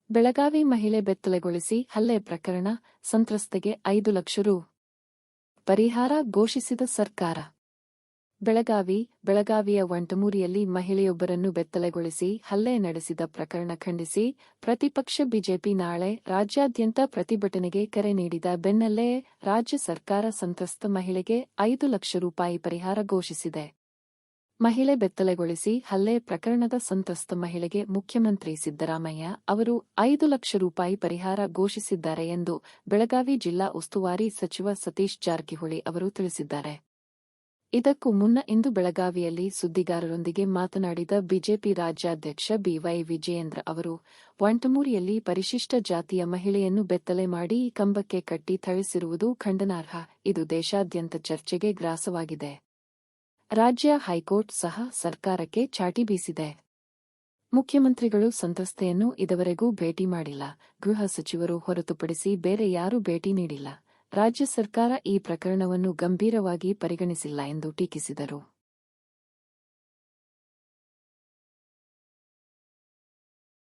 ಬೆಳಗಾವಿ ಮಹಿಳೆ ಬೆತ್ತಲೆಗೊಳಿಸಿ ಹಲ್ಲೆ ಪ್ರಕರಣ ಸಂತ್ರಸ್ತೆಗೆ 5 ಲಕ್ಷ ರು ಪರಿಹಾರ ಘೋಷಿಸಿದ ಸರ್ಕಾರ. ಬೆಳಗಾವಿಯ ವಂಟಮೂರಿಯಲ್ಲಿ ಮಹಿಳೆಯೊಬ್ಬರನ್ನು ಬೆತ್ತಲೆಗೊಳಿಸಿ ಹಲ್ಲೆ ನಡೆಸಿದ ಪ್ರಕರಣ ಖಂಡಿಸಿ ಪ್ರತಿಪಕ್ಷ ಬಿಜೆಪಿ ನಾಳೆ ರಾಜ್ಯಾದ್ಯಂತ ಪ್ರತಿಭಟನೆಗೆ ಕರೆ ನೀಡಿದ ಬೆನ್ನಲ್ಲೇ ರಾಜ್ಯ ಸರ್ಕಾರ ಸಂತ್ರಸ್ತ ಮಹಿಳೆಗೆ 5 ಲಕ್ಷ ರೂಪಾಯಿ ಪರಿಹಾರ ಘೋಷಿಸಿದೆ. ಮಹಿಳೆ ಬೆತ್ತಲೆಗೊಳಿಸಿ ಹಲ್ಲೆ ಪ್ರಕರಣದ ಸಂತ್ರಸ್ತ ಮಹಿಳೆಗೆ ಮುಖ್ಯಮಂತ್ರಿ ಸಿದ್ದರಾಮಯ್ಯ ಅವರು 5 ಲಕ್ಷ ರೂಪಾಯಿ ಪರಿಹಾರ ಘೋಷಿಸಿದ್ದಾರೆ ಎಂದು ಬೆಳಗಾವಿ ಜಿಲ್ಲಾ ಉಸ್ತುವಾರಿ ಸಚಿವ ಸತೀಶ್ ಜಾರಕಿಹೊಳಿ ಅವರು ತಿಳಿಸಿದ್ದಾರೆ. ಇದಕ್ಕೂ ಮುನ್ನ ಇಂದು ಬೆಳಗಾವಿಯಲ್ಲಿ ಸುದ್ದಿಗಾರರೊಂದಿಗೆ ಮಾತನಾಡಿದ ಬಿಜೆಪಿ ರಾಜ್ಯಾಧ್ಯಕ್ಷ ಬಿವೈ ವಿಜಯೇಂದ್ರ ಅವರು, ವಂಟಮೂರಿಯಲ್ಲಿ ಪರಿಶಿಷ್ಟ ಜಾತಿಯ ಮಹಿಳೆಯನ್ನು ಬೆತ್ತಲೆ ಮಾಡಿ ಕಂಬಕ್ಕೆ ಕಟ್ಟಿ ಥಳಿಸಿರುವುದು ಖಂಡನಾರ್ಹ. ಇದು ದೇಶಾದ್ಯಂತ ಚರ್ಚೆಗೆ ಗ್ರಾಸವಾಗಿದೆ. ರಾಜ್ಯ ಹೈಕೋರ್ಟ್ ಸಹ ಸರ್ಕಾರಕ್ಕೆ ಚಾಟಿ ಬೀಸಿದೆ. ಮುಖ್ಯಮಂತ್ರಿಗಳು ಸಂತ್ರಸ್ತೆಯನ್ನು ಇದುವರೆಗೂ ಭೇಟಿ ಮಾಡಿಲ್ಲ. ಗೃಹ ಸಚಿವರು ಹೊರತುಪಡಿಸಿ ಬೇರೆ ಯಾರೂ ಭೇಟಿ ನೀಡಿಲ್ಲ. ರಾಜ್ಯ ಸರ್ಕಾರ ಈ ಪ್ರಕರಣವನ್ನು ಗಂಭೀರವಾಗಿ ಪರಿಗಣಿಸಿಲ್ಲ ಎಂದು ಟೀಕಿಸಿದರು.